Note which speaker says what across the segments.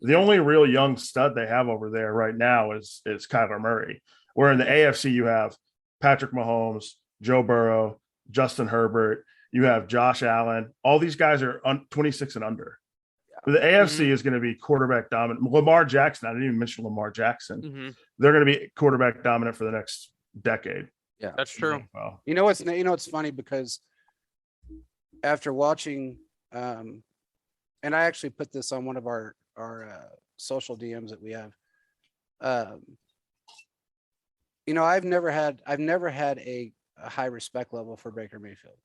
Speaker 1: The only real young stud they have over there right now is Kyler Murray. Where in the AFC you have Patrick Mahomes, Joe Burrow, Justin Herbert, you have Josh Allen. All these guys are 26 and under. The AFC is going to be quarterback dominant. Lamar Jackson, I didn't even mention Lamar Jackson. They're going to be quarterback dominant for the next decade.
Speaker 2: Yeah,
Speaker 3: that's true.
Speaker 2: You know it's funny because after watching, and I actually put this on one of our social DMs that we have. I've never had a high respect level for Baker Mayfield.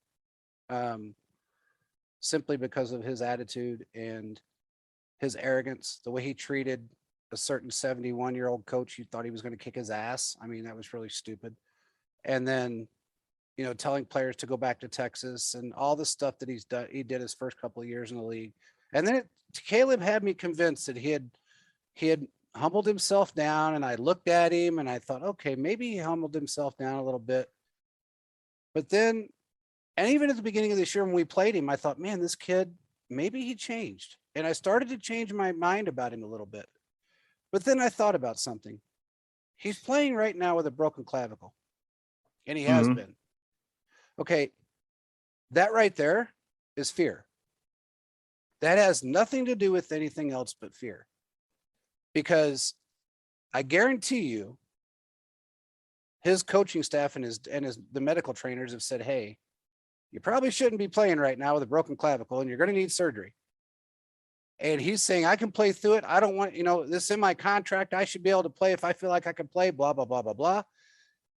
Speaker 2: Simply because of his attitude and his arrogance, the way he treated a certain 71-year-old coach. You thought he was going to kick his ass. I mean, that was really stupid. And then, telling players to go back to Texas and all the stuff that he did his first couple of years in the league. And then Caleb had me convinced that he had humbled himself down, and I looked at him and I thought, okay, maybe he humbled himself down a little bit. But then, and even at the beginning of this year when we played him, I thought, man, this kid, maybe he changed. And I started to change my mind about him a little bit. But then I thought about something. He's playing right now with a broken clavicle. And he has been. Okay. That right there is fear. That has nothing to do with anything else but fear. Because I guarantee you, his coaching staff and the medical trainers have said, hey, you probably shouldn't be playing right now with a broken clavicle and you're going to need surgery. And he's saying, I can play through it. I don't want, this is in my contract. I should be able to play if I feel like I can play, blah, blah, blah, blah, blah.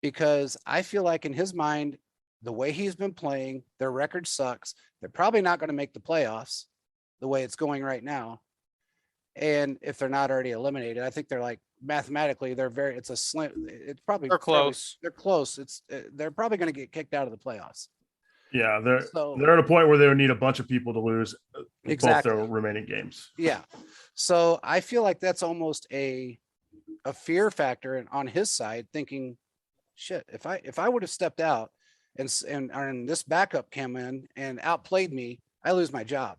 Speaker 2: Because I feel like in his mind, the way he's been playing, their record sucks. They're probably not going to make the playoffs the way it's going right now. And if they're not already eliminated, I think they're like mathematically, it's a slim. It's probably
Speaker 3: they're close.
Speaker 2: They're close. They're probably going to get kicked out of the playoffs.
Speaker 1: Yeah, they're at a point where they would need a bunch of people to lose both their remaining games.
Speaker 2: Yeah, so I feel like that's almost a fear factor on his side, thinking, shit, if I would have stepped out and this backup came in and outplayed me, I lose my job,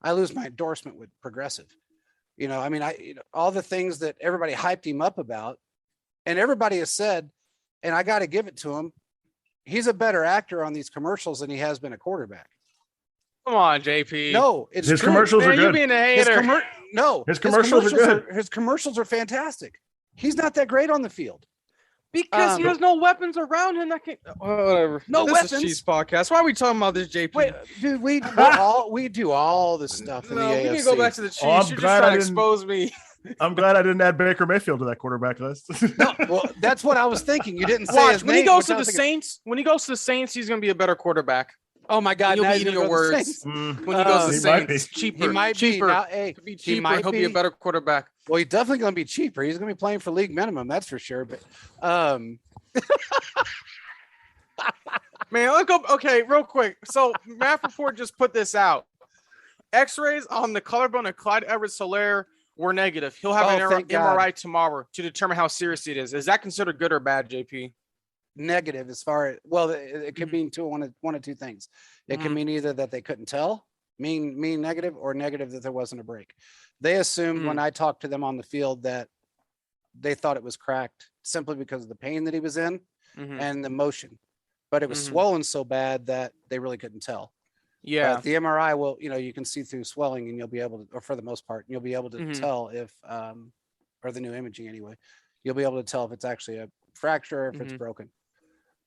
Speaker 2: I lose my endorsement with Progressive. All the things that everybody hyped him up about, and everybody has said, and I got to give it to him. He's a better actor on these commercials than he has been a quarterback.
Speaker 3: Come on, JP.
Speaker 2: No, it's
Speaker 1: his
Speaker 2: true.
Speaker 1: commercials are good.
Speaker 3: You being a hater.
Speaker 1: His commercials are good.
Speaker 2: His commercials are fantastic. He's not that great on the field
Speaker 3: because he has no weapons around him. That can whatever.
Speaker 2: No
Speaker 3: this
Speaker 2: weapons.
Speaker 3: Is Chiefs podcast. Why are we talking about this, JP?
Speaker 2: Wait, dude, we do all this stuff in the AFC.
Speaker 3: We can go back to the Chiefs. You're just trying to expose me.
Speaker 1: I'm glad I didn't add Baker Mayfield to that quarterback list.
Speaker 2: No, well, that's what I was thinking. You didn't say his
Speaker 3: when
Speaker 2: name.
Speaker 3: He goes to the Saints. When he goes to the Saints, he's going to be a better quarterback.
Speaker 2: Oh my God!
Speaker 3: You'll be eating your words. When he goes to the Saints, cheaper.
Speaker 2: He might
Speaker 3: cheaper.
Speaker 2: Be. Now, hey,
Speaker 3: to be cheaper, he'll be a better quarterback.
Speaker 2: Well, he's definitely going to be cheaper. He's going to be playing for league minimum. That's for sure. But
Speaker 3: man, let's go. Okay, real quick. So Matt Report just put this out. X-rays on the collarbone of Clyde Edwards-Helaire were negative. He'll have an MRI tomorrow to determine how serious it is. Is that considered good or bad, JP?
Speaker 2: Negative as far as it could mean one of two things. It can mean either that they couldn't tell, mean negative, or negative that there wasn't a break. They assumed when I talked to them on the field that they thought it was cracked simply because of the pain that he was in and the motion, but it was swollen so bad that they really couldn't tell.
Speaker 3: Yeah,
Speaker 2: the MRI will, you can see through swelling, and you'll be able to, or for the most part, you'll be able to tell if, or the new imaging anyway, you'll be able to tell if it's actually a fracture or if it's broken.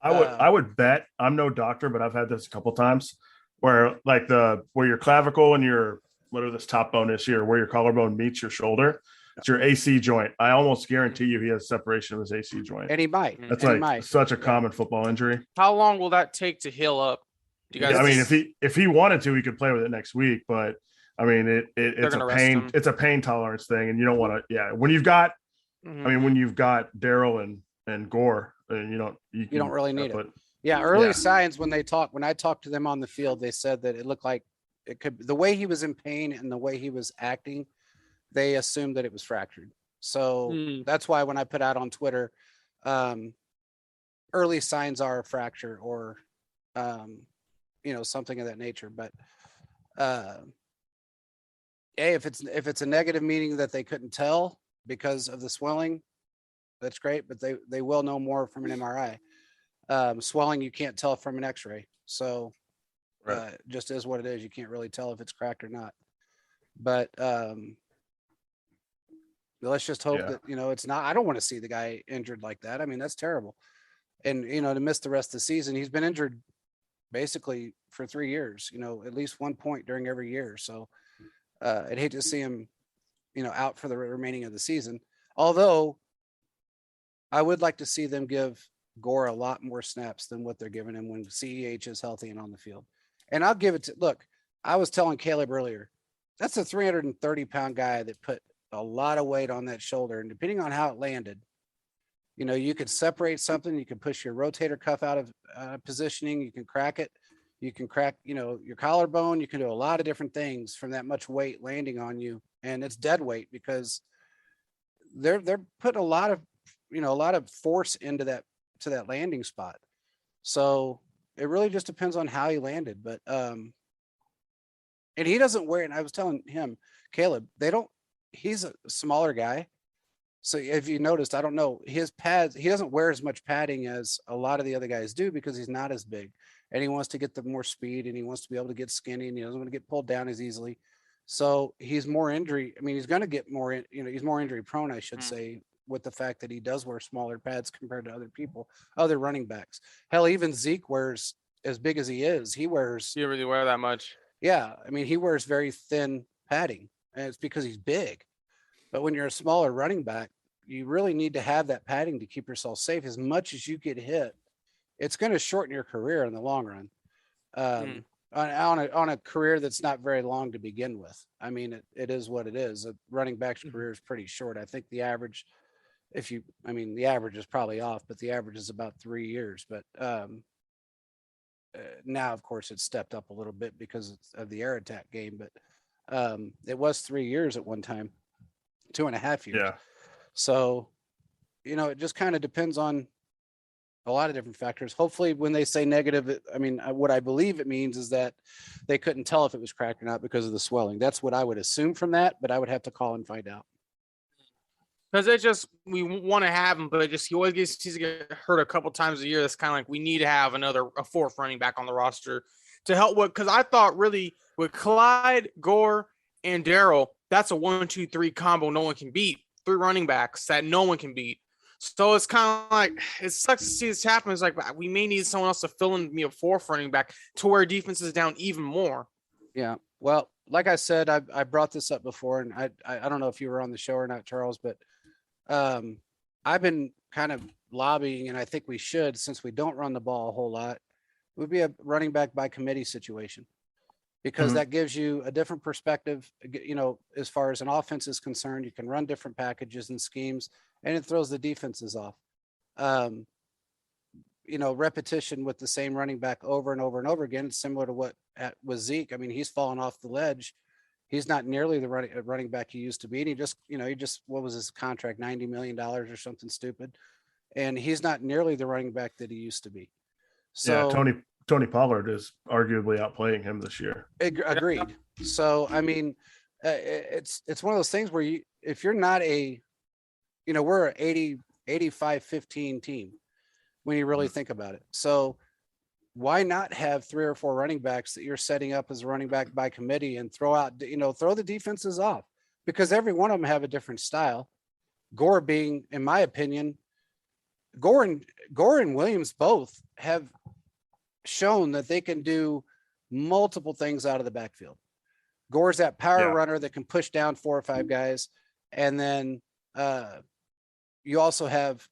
Speaker 1: I would bet, I'm no doctor, but I've had this a couple times where where your clavicle and your whatever this top bone is here, where your collarbone meets your shoulder, it's your AC joint. I almost guarantee you he has separation of his AC joint,
Speaker 2: and he might.
Speaker 1: That's such a common football injury.
Speaker 3: How long will that take to heal up? Do you guys?
Speaker 1: I mean, if he wanted to, he could play with it next week. But I mean, it's a pain. It's a pain tolerance thing, and you don't want to. Yeah, when you've got, I mean, when you've got Daryl and Gore, and you don't really need it.
Speaker 2: Yeah, early signs when I talked to them on the field, they said that it looked like it could. The way he was in pain and the way he was acting, they assumed that it was fractured. So that's why when I put out on Twitter, early signs are a fracture or. Something of that nature, but if it's a negative, meaning that they couldn't tell because of the swelling, that's great, but they will know more from an MRI. Swelling, you can't tell from an X-ray. So just is what it is. You can't really tell if it's cracked or not. But let's just hope that, it's not. I don't want to see the guy injured like that. I mean, that's terrible. And, to miss the rest of the season, he's been injured basically for 3 years, at least one point during every year. So I'd hate to see him, out for the remaining of the season. Although I would like to see them give Gore a lot more snaps than what they're giving him when CEH is healthy and on the field. And I'll give it to, look, I was telling Caleb earlier, that's a 330-pound guy that put a lot of weight on that shoulder. And depending on how it landed, you could separate something, you can push your rotator cuff out of positioning, you can crack it, you can crack, your collarbone, you can do a lot of different things from that much weight landing on you. And it's dead weight because they're putting a lot of force into that, to that landing spot. So it really just depends on how he landed. But and he doesn't wear, and I was telling him, Caleb, he's a smaller guy. So if you noticed, I don't know, his pads, he doesn't wear as much padding as a lot of the other guys do because he's not as big and he wants to get the more speed and he wants to be able to get skinny and he doesn't want to get pulled down as easily. So he's more injury. I mean, he's going to get more, he's more injury prone, I should say, with the fact that he does wear smaller pads compared to other people, other running backs. Hell, even Zeke wears, as big as he is, he wears.
Speaker 3: You really wear that much?
Speaker 2: Yeah. I mean, he wears very thin padding and it's because he's big. But when you're a smaller running back, you really need to have that padding to keep yourself safe. As much as you get hit, it's going to shorten your career in the long run. On a career that's not very long to begin with. I mean, it is what it is. A running back's career is pretty short. I think the average, the average is probably off, but the average is about 3 years. But now, of course, it's stepped up a little bit because of the air attack game. But it was 3 years at one time, 2.5 years.
Speaker 1: Yeah.
Speaker 2: So, it just kind of depends on a lot of different factors. Hopefully when they say negative, what I believe it means is that they couldn't tell if it was cracked or not because of the swelling. That's what I would assume from that, but I would have to call and find out.
Speaker 3: Because we want to have him, but he always gets to get hurt a couple times a year. That's kind of like we need to have a fourth running back on the roster to help with. Because I thought really with Clyde, Gore, and Daryl, that's a 1-2-3 combo no one can beat. 3 running backs that no one can beat. So it's kind of like, it sucks to see this happen. It's like we may need someone else to fill in me a fourth running back to where defense is down even more.
Speaker 2: Yeah. Well, like I said, I brought this up before, and I don't know if you were on the show or not, Charles, but I've been kind of lobbying, and I think we should, since we don't run the ball a whole lot, it would be a running back by committee situation. Because that gives you a different perspective, as far as an offense is concerned. You can run different packages and schemes, and it throws the defenses off. Repetition with the same running back over and over and over again, similar to what with Zeke. I mean, he's fallen off the ledge. He's not nearly the running back he used to be. And he just, what was his contract? $90 million or something stupid. And he's not nearly the running back that he used to be. So
Speaker 1: yeah, Tony Pollard is arguably outplaying him this year.
Speaker 2: Agreed. So, it's one of those things where if you're not we're an 85-15 team when you really think about it. So why not have 3 or 4 running backs that you're setting up as a running back by committee and throw the defenses off, because every one of them have a different style. Gore being, in my opinion, Gore and Williams both have shown that they can do multiple things out of the backfield. Gore's that power runner that can push down 4 or 5 guys. And then you also have,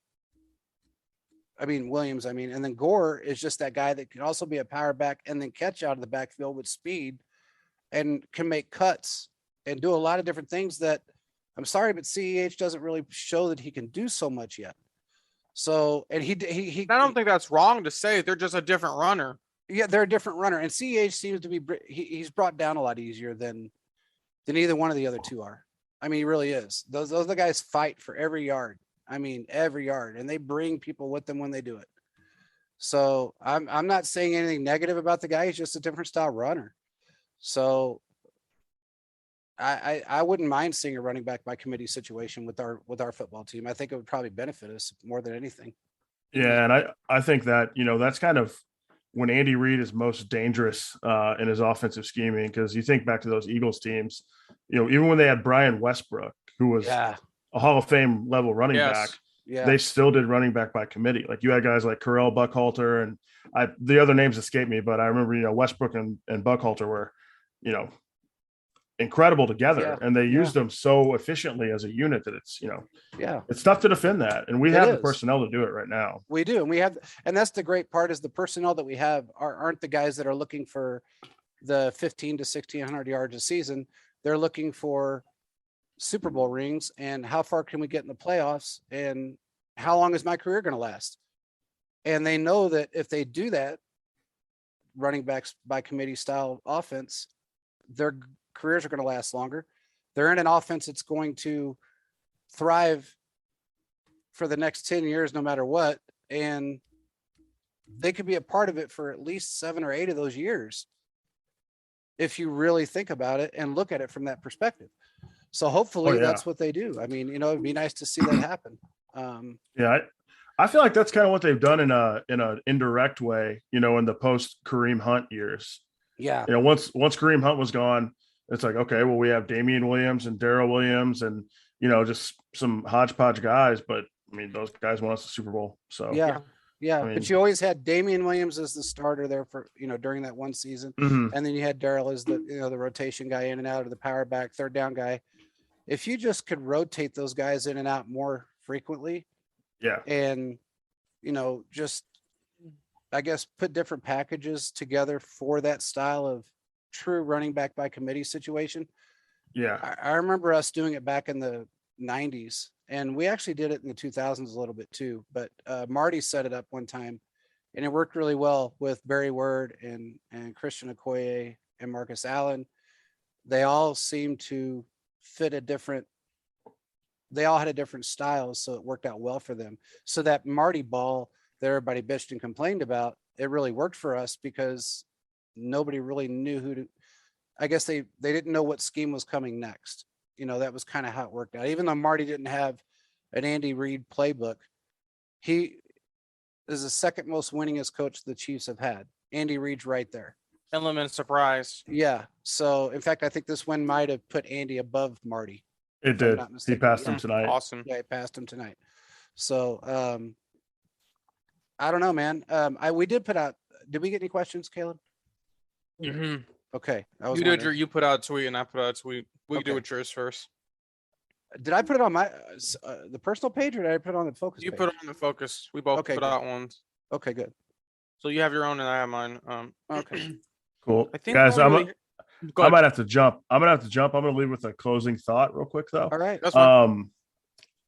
Speaker 2: Williams, and then Gore is just that guy that can also be a power back and then catch out of the backfield with speed and can make cuts and do a lot of different things that, I'm sorry, but CEH doesn't really show that he can do so much yet. So, and he
Speaker 3: I don't think that's wrong to say. They're just a different runner.
Speaker 2: Yeah, they're a different runner, and CEH seems to be he's brought down a lot easier than either one of the other 2 are. He really is. Those are the guys fight for every yard. Every yard, and they bring people with them when they do it. So I'm not saying anything negative about the guy. He's just a different style runner. So I wouldn't mind seeing a running back by committee situation with our football team. I think it would probably benefit us more than anything.
Speaker 1: Yeah, and I think that that's kind of when Andy Reid is most dangerous in his offensive scheming, because you think back to those Eagles teams, even when they had Brian Westbrook, who was a Hall of Fame level running back, they still did running back by committee. Like you had guys like Carell Buckhalter, and the other names escape me, but I remember Westbrook and Buckhalter were incredible together, and they used them so efficiently as a unit that it's it's tough to defend that, and we have the personnel to do it right now.
Speaker 2: We do, and that's the great part is the personnel that we have aren't the guys that are looking for the 15 to 1600 yards a season. They're looking for Super Bowl rings and how far can we get in the playoffs and how long is my career going to last. And they know that if they do that, running backs by committee style offense, their careers are going to last longer. They're in an offense that's going to thrive for the next 10 years, no matter what. And they could be a part of it for at least 7 or 8 of those years, if you really think about it and look at it from that perspective. So hopefully that's what they do. I mean, it'd be nice to see that happen.
Speaker 1: I feel like that's kind of what they've done in an indirect way, in the post Kareem Hunt years.
Speaker 2: Yeah.
Speaker 1: Once Kareem Hunt was gone, it's like, okay, well, we have Damian Williams and Darrell Williams and, just some hodgepodge guys. But I mean, those guys won us the Super Bowl. So
Speaker 2: yeah.
Speaker 1: I mean,
Speaker 2: but you always had Damian Williams as the starter there for, during that one season.
Speaker 1: Mm-hmm.
Speaker 2: And then you had Darrell as the, the rotation guy in and out, of the power back, third down guy. If you just could rotate those guys in and out more frequently.
Speaker 1: Yeah.
Speaker 2: And, just, I guess, put different packages together for that style of true running back by committee situation.
Speaker 1: Yeah.
Speaker 2: I remember us doing it back in the 90s, and we actually did it in the 2000s a little bit too, but Marty set it up one time and it worked really well with Barry Word and Christian Okoye and Marcus Allen. They all seemed to fit they all had a different style, so it worked out well for them. So that Marty ball that everybody bitched and complained about, it really worked for us because nobody really knew I guess they didn't know what scheme was coming next. That was kind of how it worked out. Even though Marty didn't have an Andy Reid playbook, he is the second most winningest coach the Chiefs have had. Andy Reid's right there.
Speaker 3: Element of surprise.
Speaker 2: Yeah. So in fact, I think this win might have put Andy above Marty.
Speaker 1: It did. He passed him tonight.
Speaker 3: Awesome.
Speaker 2: Yeah, he passed him tonight. So I don't know, man. We did put out. Did we get any questions, Caleb?
Speaker 3: Mm-hmm.
Speaker 2: Okay.
Speaker 3: You put out a tweet and I put out a tweet. We can do it yours first.
Speaker 2: Did I put it on my the personal page or did I put it on the focus?
Speaker 3: You
Speaker 2: page?
Speaker 3: put it on the focus. We both put out ones.
Speaker 2: Okay, good.
Speaker 3: So you have your own and I have mine.
Speaker 2: Okay.
Speaker 1: Cool. I think guys, I might have to jump. I'm going to leave with a closing thought real quick though.
Speaker 2: All right.
Speaker 3: That's fine.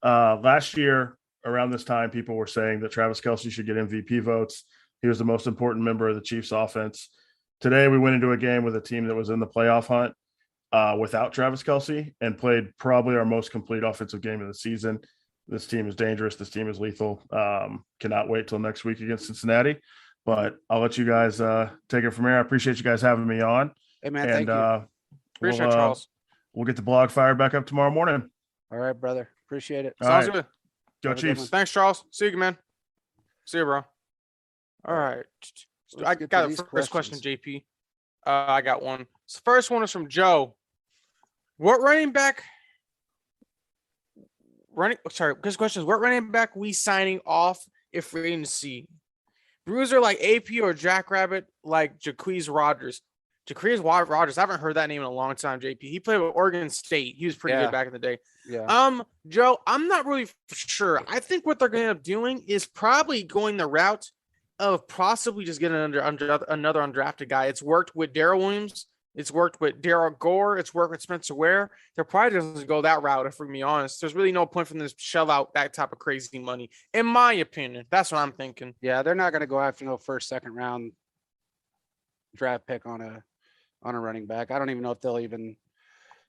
Speaker 1: Last year around this time, people were saying that Travis Kelce should get MVP votes. He was the most important member of the Chiefs offense. Today, we went into a game with a team that was in the playoff hunt without Travis Kelce and played probably our most complete offensive game of the season. This team is dangerous. This team is lethal. Cannot wait till next week against Cincinnati. But I'll let you guys take it from here. I appreciate you guys having me on.
Speaker 2: Hey, man, thank you.
Speaker 3: Appreciate it, Charles.
Speaker 1: We'll get the blog fired back up tomorrow morning.
Speaker 2: All right, brother. Appreciate it.
Speaker 3: Sounds good.
Speaker 1: Go Chiefs.
Speaker 3: Thanks, Charles. See you, man. See you, bro. All right. I got a first question, JP. I got one. So first one is from Joe. What running back? This question is what running back we signing off if free agency? Bruiser like AP or Jackrabbit like Jacquizz Rodgers. Jacquizz Rodgers. I haven't heard that name in a long time. JP. He played with Oregon State. He was pretty good back in the day.
Speaker 2: Yeah.
Speaker 3: Joe, I'm not really sure. I think what they're going to end up doing is probably going the route of possibly just getting another undrafted guy. It's worked with Darrell Williams. It's worked with Darryl Gore. It's worked with Spencer Ware. They're probably going to go that route, if we're going to be honest. There's really no point for them to shell out that type of crazy money, in my opinion. That's what I'm thinking.
Speaker 2: Yeah, they're not going to go after no first, second round draft pick on a running back. I don't even know if they'll even.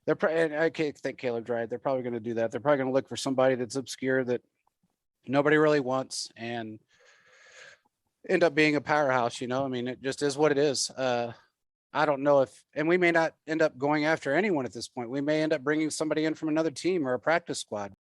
Speaker 2: And I can't think Caleb Dry. They're probably going to do that. They're probably going to look for somebody that's obscure that nobody really wants and end up being a powerhouse. I mean, it just is what it is. I don't know if, and we may not end up going after anyone at this point. We may end up bringing somebody in from another team or a practice squad.